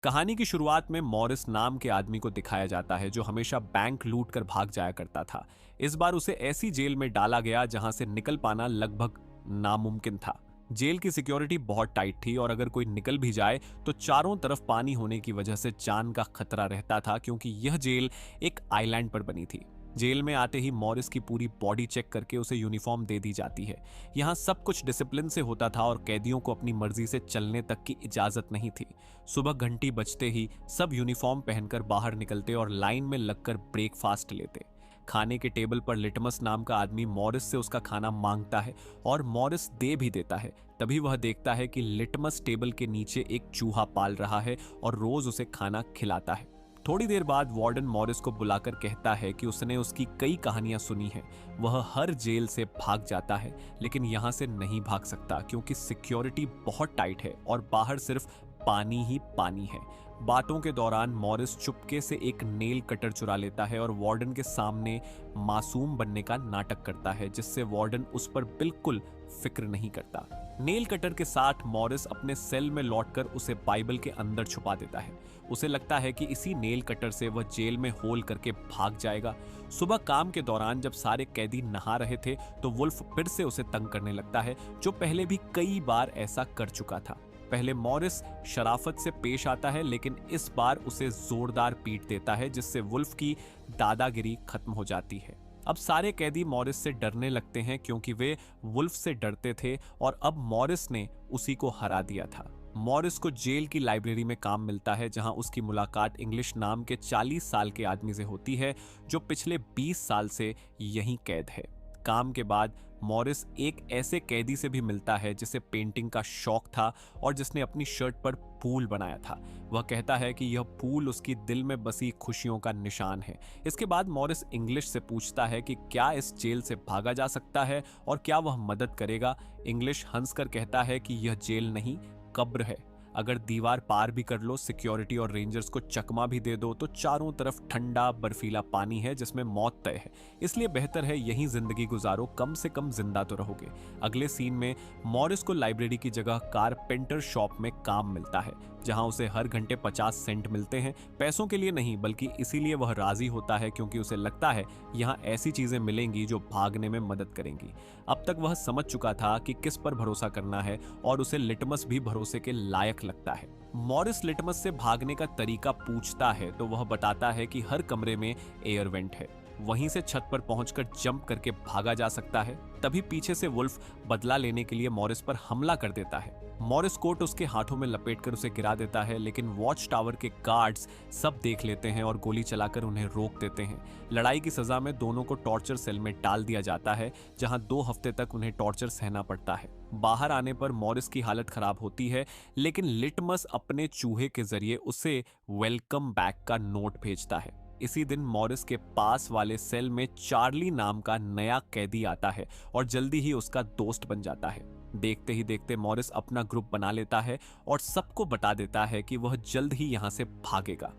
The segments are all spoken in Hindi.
कहानी की शुरुआत में मॉरिस नाम के आदमी को दिखाया जाता है जो हमेशा बैंक लूट कर भाग जाया करता था। इस बार उसे ऐसी जेल में डाला गया जहां से निकल पाना लगभग नामुमकिन था। जेल की सिक्योरिटी बहुत टाइट थी और अगर कोई निकल भी जाए तो चारों तरफ पानी होने की वजह से जान का खतरा रहता था, क्योंकि यह जेल एक आइलैंड पर बनी थी। जेल में आते ही मॉरिस की पूरी बॉडी चेक करके उसे यूनिफॉर्म दे दी जाती है। यहाँ सब कुछ डिसिप्लिन से होता था और कैदियों को अपनी मर्जी से चलने तक की इजाजत नहीं थी। सुबह घंटी बजते ही सब यूनिफॉर्म पहनकर बाहर निकलते और लाइन में लगकर ब्रेकफास्ट लेते। खाने के टेबल पर लिटमस नाम का आदमी मॉरिस से उसका खाना मांगता है और मॉरिस दे भी देता है। तभी वह देखता है कि लिटमस टेबल के नीचे एक चूहा पाल रहा है और रोज उसे खाना खिलाता है। थोड़ी देर बाद वार्डन मॉरिस को बुलाकर कहता है कि उसने उसकी कई कहानियां सुनी हैं। वह हर जेल से भाग जाता है लेकिन यहां से नहीं भाग सकता, क्योंकि सिक्योरिटी बहुत टाइट है और बाहर सिर्फ पानी ही पानी है। बातों के दौरान मॉरिस चुपके से एक नेल कटर चुरा लेता है और वार्डन के सामने मासूम बनने का नाटक करता है, जिससे वार्डन उस पर बिल्कुल फिक्र नहीं करता। नेल कटर के साथ मॉरिस अपने सेल में लौटकर उसे बाइबल के अंदर छुपा देता है। उसे लगता है कि इसी नेल कटर से वह जेल में होल करके भाग जाएगा। सुबह काम के दौरान जब सारे कैदी नहा रहे थे तो वुल्फ फिर से उसे तंग करने लगता है, जो पहले भी कई बार ऐसा कर चुका था। पहले मॉरिस शराफत से पेश आता है लेकिन इस बार उसे जोरदार पीट देता है, जिससे वुल्फ की दादागिरी खत्म हो जाती है। अब सारे कैदी मॉरिस से डरने लगते हैं, क्योंकि वे वुल्फ से डरते थे और अब मॉरिस ने उसी को हरा दिया था। मॉरिस को जेल की लाइब्रेरी में काम मिलता है, जहां उसकी मुलाकात इंग्लिश नाम के 40 साल के आदमी से होती है जो पिछले 20 साल से यहीं कैद है। काम के बाद मॉरिस एक ऐसे कैदी से भी मिलता है जिसे पेंटिंग का शौक था और जिसने अपनी शर्ट पर फूल बनाया था। वह कहता है कि यह फूल उसकी दिल में बसी खुशियों का निशान है। इसके बाद मॉरिस इंग्लिश से पूछता है कि क्या इस जेल से भागा जा सकता है और क्या वह मदद करेगा। इंग्लिश हंसकर कहता है कि यह जेल नहीं, कब्र है। अगर दीवार पार भी कर लो, सिक्योरिटी और रेंजर्स को चकमा भी दे दो, तो चारों तरफ ठंडा बर्फीला पानी है जिसमें मौत तय है। इसलिए बेहतर है यहीं जिंदगी गुजारो, कम से कम जिंदा तो रहोगे। अगले सीन में मॉरिस को लाइब्रेरी की जगह कारपेंटर शॉप में काम मिलता है, जहां उसे हर घंटे 50 सेंट मिलते हैं। पैसों के लिए नहीं, बल्कि इसीलिए वह राजी होता है क्योंकि उसे लगता है यहाँ ऐसी चीजें मिलेंगी जो भागने में मदद करेंगी। अब तक वह समझ चुका था कि किस पर भरोसा करना है और उसे लिटमस भी भरोसे के लायक लगता है। मॉरिस लिटमस से भागने का तरीका पूछता है तो वह बताता है कि हर कमरे में एयर वेंट है, वहीं से छत पर पहुंचकर जंप करके भागा जा सकता है। तभी पीछे से वुल्फ बदला लेने के लिए मॉरिस पर हमला कर देता है। मॉरिस कोट उसके हाथों में लपेटकर उसे गिरा देता है, लेकिन वॉच टावर के गार्ड्स सब देख लेते हैं और गोली चलाकर उन्हें रोक देते हैं। लड़ाई की सजा में दोनों को टॉर्चर सेल में डाल दिया जाता है, जहां 2 हफ्ते तक उन्हें टॉर्चर सहना पड़ता है। बाहर आने पर मॉरिस की हालत खराब होती है, लेकिन लिटमस अपने चूहे के जरिए उसे वेलकम बैक का नोट भेजता है। इसी दिन मॉरिस के पास वाले सेल में चार्ली नाम का नया कैदी आता है और जल्दी ही उसका दोस्त बन जाता है। देखते ही देखते मॉरिस अपना ग्रुप बना लेता है और सबको बता देता है कि वह जल्द ही यहां से भागेगा।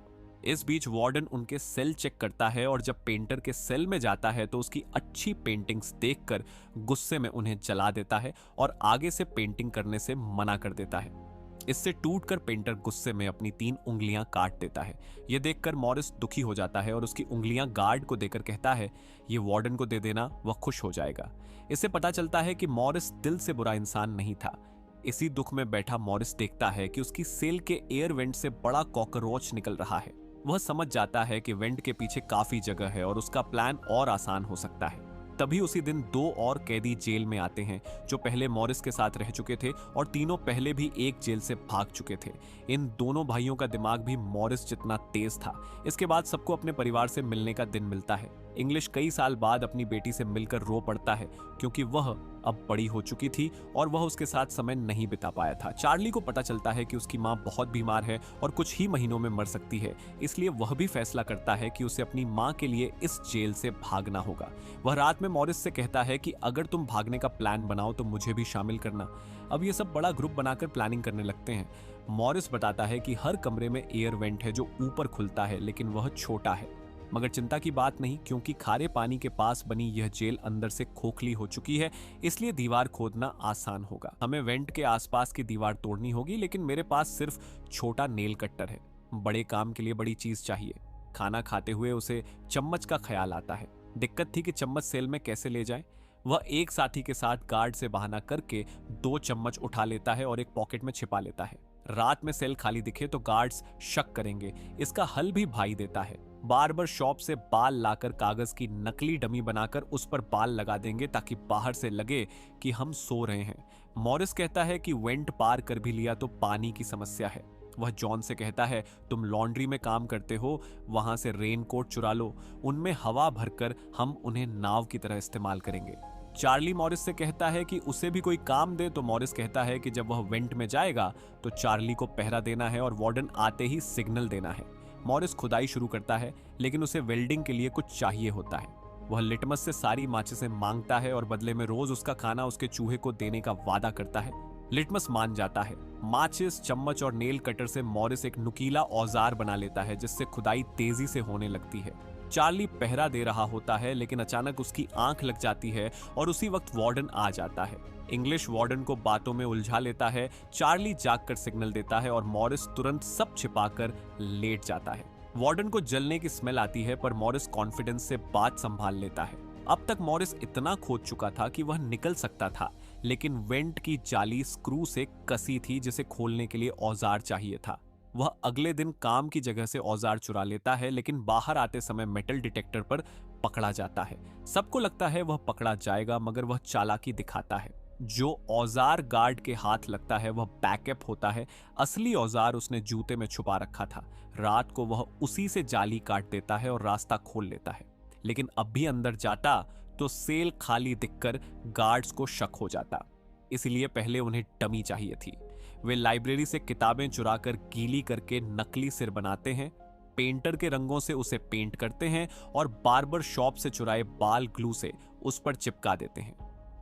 इस बीच वार्डन उनके सेल चेक करता है और जब पेंटर के सेल में जाता है तो उसकी अच्छी पेंटिंग्स देखकर गुस्से में उन्हें जला देता है और आगे से पेंटिंग करने से मना कर देता है। इससे टूटकर पेंटर गुस्से में अपनी 3 उंगलियां काट देता है। यह देखकर मॉरिस दुखी हो जाता है और उसकी उंगलियां गार्ड को देकर कहता है, ये वार्डन को दे देना, वह खुश हो जाएगा। इससे पता चलता है कि मॉरिस दिल से बुरा इंसान नहीं था। इसी दुख में बैठा मॉरिस देखता है कि उसकी सेल के एयर वेंट से बड़ा कॉकरोच निकल रहा है। वह समझ जाता है कि वेंट के पीछे काफी जगह है और उसका प्लान और आसान हो सकता है। तभी उसी दिन 2 और कैदी जेल में आते हैं जो पहले मॉरिस के साथ रह चुके थे और तीनों पहले भी एक जेल से भाग चुके थे। इन दोनों भाइयों का दिमाग भी मॉरिस जितना तेज था। इसके बाद सबको अपने परिवार से मिलने का दिन मिलता है। इंग्लिश कई साल बाद अपनी बेटी से मिलकर रो पड़ता है, क्योंकि वह अब बड़ी हो चुकी थी और वह उसके साथ समय नहीं बिता पाया था। चार्ली को पता चलता है कि उसकी माँ बहुत बीमार है और कुछ ही महीनों में मर सकती है, इसलिए वह भी फैसला करता है कि उसे अपनी माँ के लिए इस जेल से भागना होगा। वह रात में मॉरिस से कहता है कि अगर तुम भागने का प्लान बनाओ तो मुझे भी शामिल करना। अब ये सब बड़ा ग्रुप बनाकर प्लानिंग करने लगते हैं। मॉरिस बताता है कि हर कमरे में एयर वेंट है जो ऊपर खुलता है, लेकिन वह छोटा है। मगर चिंता की बात नहीं, क्योंकि खारे पानी के पास बनी यह जेल अंदर से खोखली हो चुकी है, इसलिए दीवार खोदना आसान होगा। हमें वेंट के आसपास की दीवार तोड़नी होगी, लेकिन मेरे पास सिर्फ छोटा नेल कट्टर है। बड़े काम के लिए बड़ी चीज चाहिए। खाना खाते हुए उसे चम्मच का ख्याल आता है। दिक्कत थी कि चम्मच सेल में कैसे ले जाए। वह एक साथी के साथ गार्ड से बहाना करके 2 चम्मच उठा लेता है और एक पॉकेट में छिपा लेता है। रात में सेल खाली दिखे तो गार्ड्स शक करेंगे। इसका हल भी भाई देता है। बार्बर शॉप से बाल लाकर कागज की नकली डमी बनाकर उस पर बाल लगा देंगे ताकि बाहर से लगे कि हम सो रहे हैं। मॉरिस कहता है कि वेंट पार कर भी लिया तो पानी की समस्या है। वह जॉन से कहता है, तुम लॉन्ड्री में काम करते हो, वहां से रेनकोट चुरा लो, उनमें हवा भरकर हम उन्हें नाव की तरह इस्तेमाल करेंगे। चार्ली मॉरिस से कहता है कि उसे भी कोई काम दे तो मॉरिस कहता है कि जब वह वेंट में जाएगा तो चार्ली को पहरा देना है और वार्डन आते ही सिग्नल देना है। मॉरिस खुदाई शुरू करता है लेकिन उसे वेल्डिंग के लिए कुछ चाहिए होता है। वह लिटमस से सारी माचिसें मांगता है और बदले में रोज उसका खाना उसके चूहे को देने का वादा करता है। लिटमस मान जाता है। माचिस, चम्मच और नेल कटर से मॉरिस एक नुकीला औजार बना लेता है जिससे खुदाई तेजी से होने लगती है। चार्ली पहरा दे रहा होता है लेकिन अचानक उसकी आंख लग जाती है और उसी वक्त वार्डन आ जाता है। इंग्लिश वार्डन को बातों में उलझा लेता है। चार्ली जागकर सिग्नल देता है और मॉरिस तुरंत सब छिपाकर लेट जाता है। वार्डन को जलने की स्मेल आती है पर मॉरिस कॉन्फिडेंस से बात संभाल लेता है। अब तक मॉरिस इतना खोद चुका था कि वह निकल सकता था, लेकिन वेंट की जाली स्क्रू से कसी थी जिसे खोलने के लिए औजार चाहिए था। वह अगले दिन काम की जगह से औजार चुरा लेता है लेकिन बाहर आते समय मेटल डिटेक्टर पर पकड़ा जाता है। सबको लगता है वह पकड़ा जाएगा मगर वह चालाकी दिखाता है। जो औजार गार्ड के हाथ लगता है वह बैकअप होता है। असली औजार उसने जूते में छुपा रखा था। रात को वह उसी से जाली काट देता है और रास्ता खोल लेता है, लेकिन अब भी अंदर जाता तो सेल खाली दिखकर गार्ड्स को शक हो जाता। इसलिए पहले उन्हें डमी चाहिए थी। वे लाइब्रेरी से किताबें चुराकर गीली करके नकली सिर बनाते हैं, पेंटर के रंगों से उसे पेंट करते हैं और बार्बर शॉप से चुराए बाल ग्लू से उस पर चिपका देते हैं।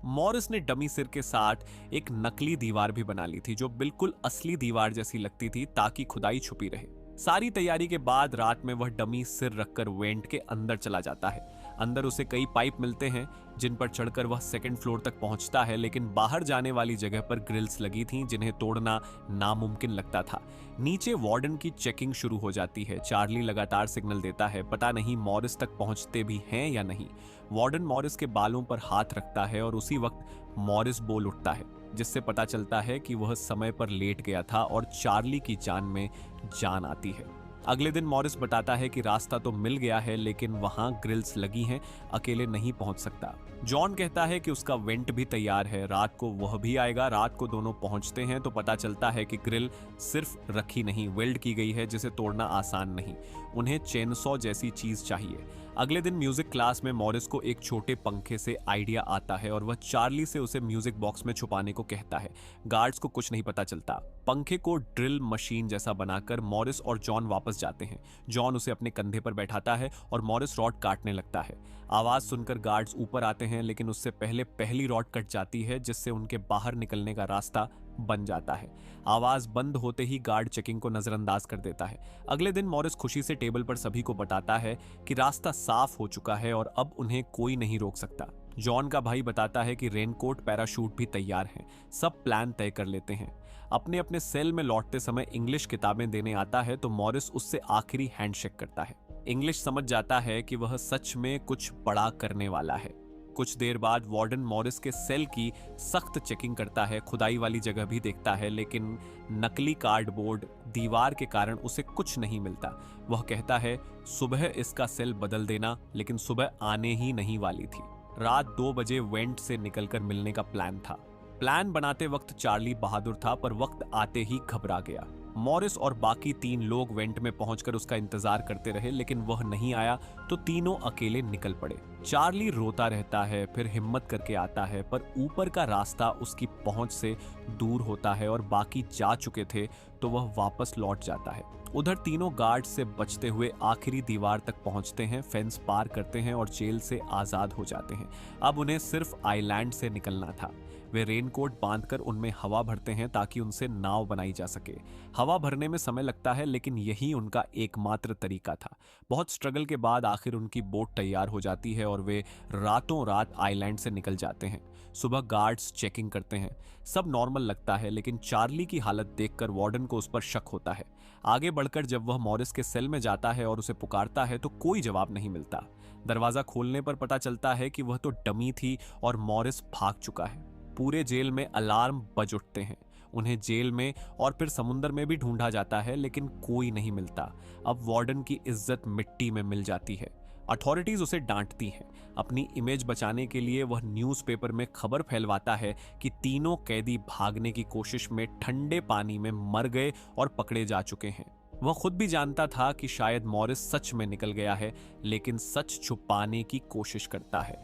मॉरिस ने डमी सिर के साथ एक नकली दीवार भी बना ली थी जो बिल्कुल असली दीवार जैसी लगती थी ताकि खुदाई छुपी रहे। सारी तैयारी के बाद रात में वह डमी सिर रखकर वेंट के अंदर चला जाता है। अंदर उसे कई पाइप मिलते हैं जिन पर चढ़कर वह 2nd फ्लोर तक पहुंचता है, लेकिन बाहर जाने वाली जगह पर ग्रिल्स लगी थीं जिन्हें तोड़ना नामुमकिन लगता था। नीचे वार्डन की चेकिंग शुरू हो जाती है। चार्ली लगातार सिग्नल देता है, पता नहीं मॉरिस तक पहुंचते भी हैं या नहीं। वार्डन मॉरिस के बालों पर हाथ रखता है और उसी वक्त मॉरिस बोल उठता है, जिससे पता चलता है कि वह समय पर लेट गया था और चार्ली की जान में जान आती है। अगले दिन मॉरिस बताता है कि रास्ता तो मिल गया है लेकिन वहां ग्रिल्स लगी हैं, अकेले नहीं पहुंच सकता। जॉन कहता है कि उसका वेंट भी तैयार है, रात को वह भी आएगा। रात को दोनों पहुंचते हैं तो पता चलता है कि ग्रिल सिर्फ रखी नहीं, वेल्ड की गई है जिसे तोड़ना आसान नहीं। उन्हें चेनसॉ जैसी चीज चाहिए। अगले दिन म्यूजिक क्लास में मॉरिस को एक छोटे पंखे से आइडिया आता है और वह चार्ली से उसे म्यूजिक बॉक्स में छुपाने को कहता है। गार्ड्स को कुछ नहीं पता चलता। पंखे को ड्रिल मशीन जैसा बनाकर मॉरिस और जॉन वापस जाते हैं। जॉन उसे अपने कंधे पर बैठाता है और मॉरिस रॉड काटने लगता है। आवाज सुनकर गार्ड्स ऊपर आते हैं लेकिन उससे पहले पहली रॉड कट जाती है जिससे उनके बाहर निकलने का रास्ता बन जाता है। आवाज बंद होते ही गार्ड चेकिंग को नजरअंदाज कर देता है। अगले दिन मॉरिस खुशी से टेबल पर सभी को बताता है कि रास्ता साफ हो चुका है और अब उन्हें कोई नहीं रोक सकता। जॉन का भाई बताता है कि रेनकोट, पैराशूट भी तैयार हैं। सब प्लान तय कर लेते हैं। अपने अपने सेल में लौटते समय इंग्लिश किताबें देने आता है तो मॉरिस उससे आखिरी हैंडशेक करता है। इंग्लिश समझ जाता है कि वह सच में कुछ बड़ा करने वाला है। कुछ देर बाद वार्डन मॉरिस के सेल की सख्त चेकिंग करता है, खुदाई वाली जगह भी देखता है, लेकिन नकली कार्डबोर्ड दीवार के कारण उसे कुछ नहीं मिलता। वह कहता है सुबह इसका सेल बदल देना, लेकिन सुबह आने ही नहीं वाली थी। रात 2 बजे वेंट से निकलकर मिलने का प्लान था। प्लान बनाते वक्त चार्ली बहादुर था पर वक्त आते ही घबरा गया। मॉरिस और बाकी 3 लोग वेंट में पहुंचकर उसका इंतजार करते रहे लेकिन वह नहीं आया तो तीनों अकेले निकल पड़े। चार्ली रोता रहता है, फिर हिम्मत करके आता है पर ऊपर का रास्ता उसकी पहुंच से दूर होता है और बाकी जा चुके थे तो वह वापस लौट जाता है। उधर तीनों गार्ड से बचते हुए आखिरी दीवार तक पहुंचते हैं, फेंस पार करते हैं और जेल से आजाद हो जाते हैं। अब उन्हें सिर्फ आइलैंड से निकलना था। वे रेनकोट बांधकर उनमें हवा भरते हैं ताकि उनसे नाव बनाई जा सके। हवा भरने में समय लगता है लेकिन यही उनका एकमात्र तरीका था। बहुत स्ट्रगल के बाद आखिर उनकी बोट तैयार हो जाती है और वे रातों रात आइलैंड से निकल जाते हैं। सुबह गार्ड्स चेकिंग करते हैं, सब नॉर्मल लगता है लेकिन चार्ली की हालत देखकर वार्डन को उस पर शक होता है। आगे बढ़कर जब वह मॉरिस के सेल में जाता है और उसे पुकारता है तो कोई जवाब नहीं मिलता। दरवाजा खोलने पर पता चलता है कि वह तो डमी थी और मॉरिस भाग चुका है। पूरे जेल में अलार्म बज उठते हैं। उन्हें जेल में और फिर समुंदर में भी ढूंढा जाता है लेकिन कोई नहीं मिलता। अब वार्डन की इज्जत मिट्टी में मिल जाती है। अथॉरिटीज उसे डांटती हैं। अपनी इमेज बचाने के लिए वह न्यूज़पेपर में खबर फैलवाता है कि तीनों कैदी भागने की कोशिश में ठंडे पानी में मर गए और पकड़े जा चुके हैं। वह खुद भी जानता था कि शायद मॉरिस सच में निकल गया है, लेकिन सच छुपाने की कोशिश करता है।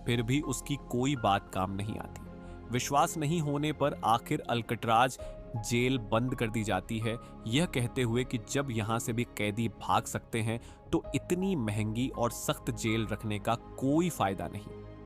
फिर भी उसकी कोई बात काम नहीं आती। विश्वास नहीं होने पर आखिर अल्कट्राज जेल बंद कर दी जाती है, यह कहते हुए कि जब यहां से भी कैदी भाग सकते हैं तो इतनी महंगी और सख्त जेल रखने का कोई फायदा नहीं।